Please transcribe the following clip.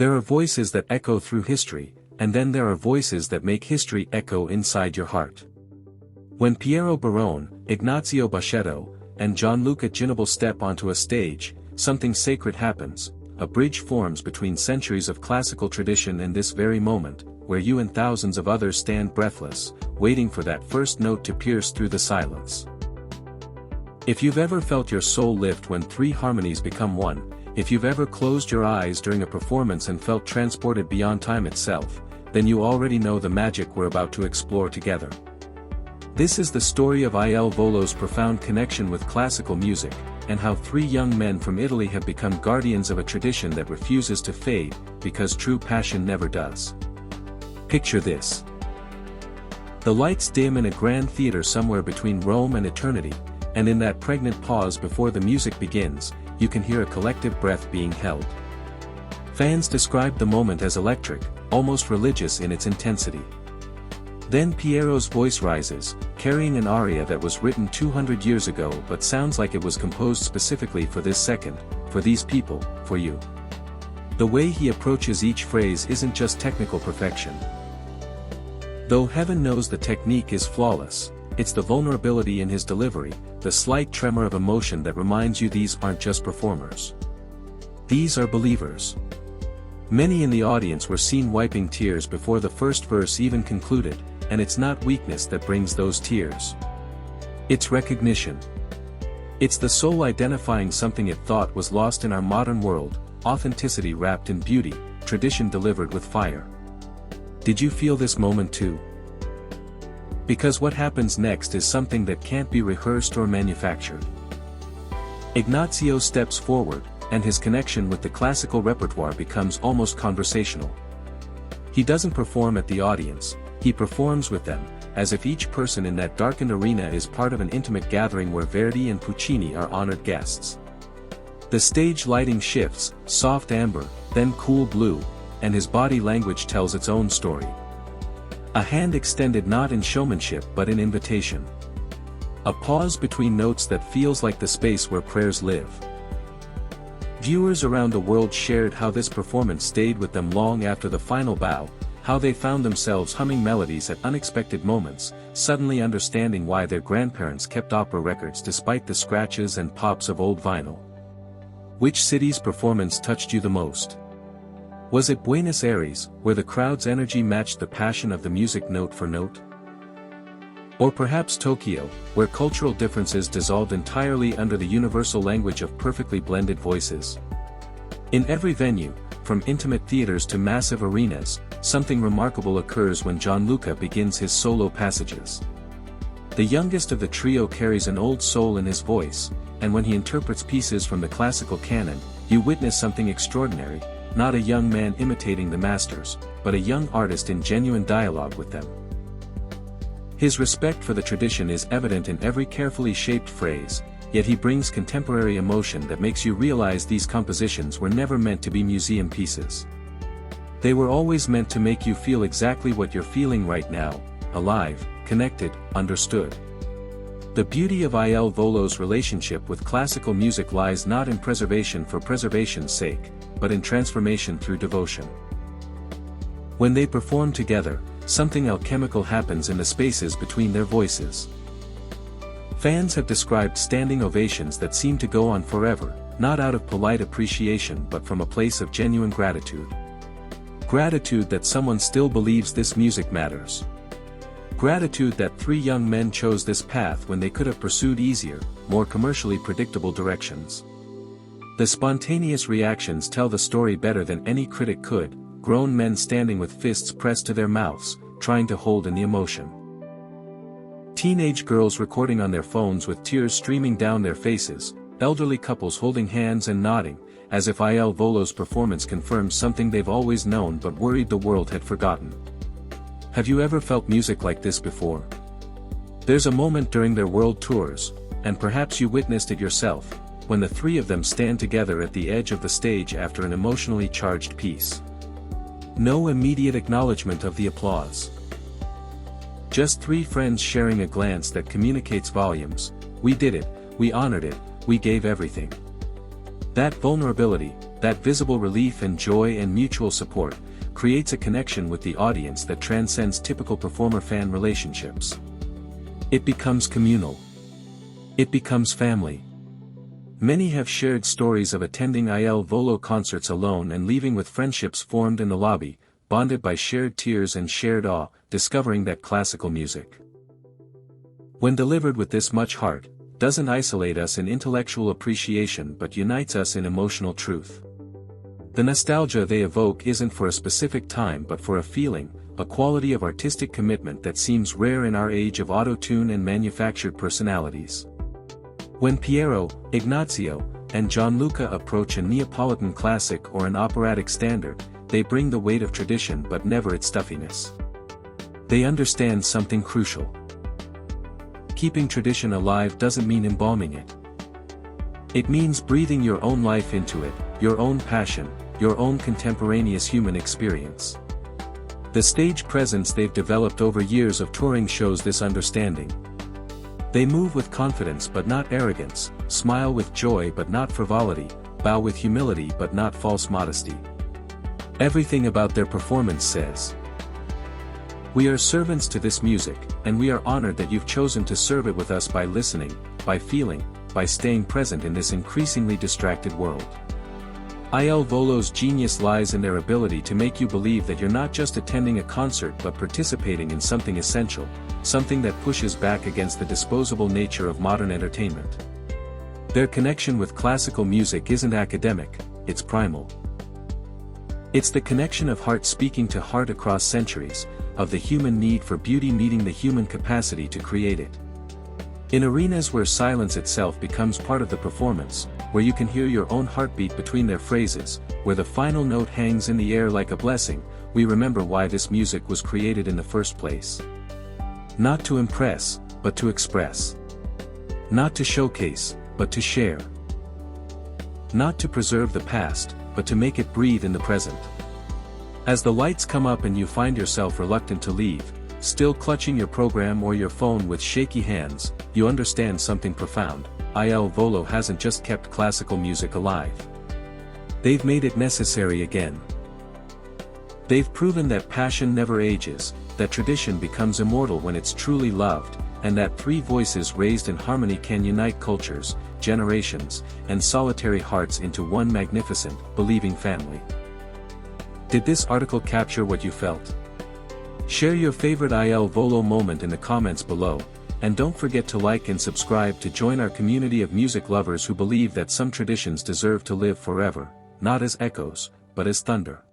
There are voices that echo through history, and then there are voices that make history echo inside your heart. When Piero Barone, Ignazio Boschetto, and Gianluca Ginoble step onto a stage, something sacred happens. A bridge forms between centuries of classical tradition and this very moment, where you and thousands of others stand breathless, waiting for that first note to pierce through the silence. If you've ever felt your soul lift when three harmonies become one, if you've ever closed your eyes during a performance and felt transported beyond time itself, then you already know the magic we're about to explore together. This is the story of Il Volo's profound connection with classical music, and how three young men from Italy have become guardians of a tradition that refuses to fade, because true passion never does. Picture this. The lights dim in a grand theater somewhere between Rome and eternity, and in that pregnant pause before the music begins, you can hear a collective breath being held. Fans describe the moment as electric, almost religious in its intensity. Then Piero's voice rises, carrying an aria that was written 200 years ago but sounds like it was composed specifically for this second, for these people, for you. The way he approaches each phrase isn't just technical perfection. Though heaven knows the technique is flawless, it's the vulnerability in his delivery, the slight tremor of emotion that reminds you these aren't just performers. These are believers. Many in the audience were seen wiping tears before the first verse even concluded, and it's not weakness that brings those tears. It's recognition. It's the soul identifying something it thought was lost in our modern world, authenticity wrapped in beauty, tradition delivered with fire. Did you feel this moment too? Because what happens next is something that can't be rehearsed or manufactured. Ignazio steps forward, and his connection with the classical repertoire becomes almost conversational. He doesn't perform at the audience, he performs with them, as if each person in that darkened arena is part of an intimate gathering where Verdi and Puccini are honored guests. The stage lighting shifts, soft amber, then cool blue, and his body language tells its own story. A hand extended not in showmanship but in invitation. A pause between notes that feels like the space where prayers live. Viewers around the world shared how this performance stayed with them long after the final bow, how they found themselves humming melodies at unexpected moments, suddenly understanding why their grandparents kept opera records despite the scratches and pops of old vinyl. Which city's performance touched you the most? Was it Buenos Aires, where the crowd's energy matched the passion of the music note for note? Or perhaps Tokyo, where cultural differences dissolved entirely under the universal language of perfectly blended voices? In every venue, from intimate theaters to massive arenas, something remarkable occurs when Gianluca begins his solo passages. The youngest of the trio carries an old soul in his voice, and when he interprets pieces from the classical canon, you witness something extraordinary, not a young man imitating the masters, but a young artist in genuine dialogue with them. His respect for the tradition is evident in every carefully shaped phrase, yet he brings contemporary emotion that makes you realize these compositions were never meant to be museum pieces. They were always meant to make you feel exactly what you're feeling right now, alive, connected, understood. The beauty of Il Volo's relationship with classical music lies not in preservation for preservation's sake, but in transformation through devotion. When they perform together, something alchemical happens in the spaces between their voices. Fans have described standing ovations that seem to go on forever, not out of polite appreciation but from a place of genuine gratitude. Gratitude that someone still believes this music matters. Gratitude that three young men chose this path when they could have pursued easier, more commercially predictable directions. The spontaneous reactions tell the story better than any critic could, grown men standing with fists pressed to their mouths, trying to hold in the emotion. Teenage girls recording on their phones with tears streaming down their faces, elderly couples holding hands and nodding, as if Il Volo's performance confirms something they've always known but worried the world had forgotten. Have you ever felt music like this before? There's a moment during their world tours, and perhaps you witnessed it yourself, when the three of them stand together at the edge of the stage after an emotionally charged piece. No immediate acknowledgement of the applause. Just three friends sharing a glance that communicates volumes. We did it, we honored it, we gave everything. That vulnerability, that visible relief and joy and mutual support, creates a connection with the audience that transcends typical performer-fan relationships. It becomes communal. It becomes family. Many have shared stories of attending Il Volo concerts alone and leaving with friendships formed in the lobby, bonded by shared tears and shared awe, discovering that classical music, when delivered with this much heart, doesn't isolate us in intellectual appreciation but unites us in emotional truth. The nostalgia they evoke isn't for a specific time but for a feeling, a quality of artistic commitment that seems rare in our age of auto-tune and manufactured personalities. When Piero, Ignazio, and Gianluca approach a Neapolitan classic or an operatic standard, they bring the weight of tradition but never its stuffiness. They understand something crucial. Keeping tradition alive doesn't mean embalming it. It means breathing your own life into it, your own passion, your own contemporaneous human experience. The stage presence they've developed over years of touring shows this understanding. They move with confidence but not arrogance, smile with joy but not frivolity, bow with humility but not false modesty. Everything about their performance says, "We are servants to this music, and we are honored that you've chosen to serve it with us by listening, by feeling, by staying present in this increasingly distracted world." Il Volo's genius lies in their ability to make you believe that you're not just attending a concert but participating in something essential, something that pushes back against the disposable nature of modern entertainment. Their connection with classical music isn't academic, it's primal. It's the connection of heart speaking to heart across centuries, of the human need for beauty meeting the human capacity to create it. In arenas where silence itself becomes part of the performance, where you can hear your own heartbeat between their phrases, where the final note hangs in the air like a blessing, we remember why this music was created in the first place. Not to impress, but to express. Not to showcase, but to share. Not to preserve the past, but to make it breathe in the present. As the lights come up and you find yourself reluctant to leave, still clutching your program or your phone with shaky hands, you understand something profound. Il Volo hasn't just kept classical music alive. They've made it necessary again. They've proven that passion never ages, that tradition becomes immortal when it's truly loved, and that three voices raised in harmony can unite cultures, generations, and solitary hearts into one magnificent, believing family. Did this article capture what you felt? Share your favorite Il Volo moment in the comments below, and don't forget to like and subscribe to join our community of music lovers who believe that some traditions deserve to live forever, not as echoes, but as thunder.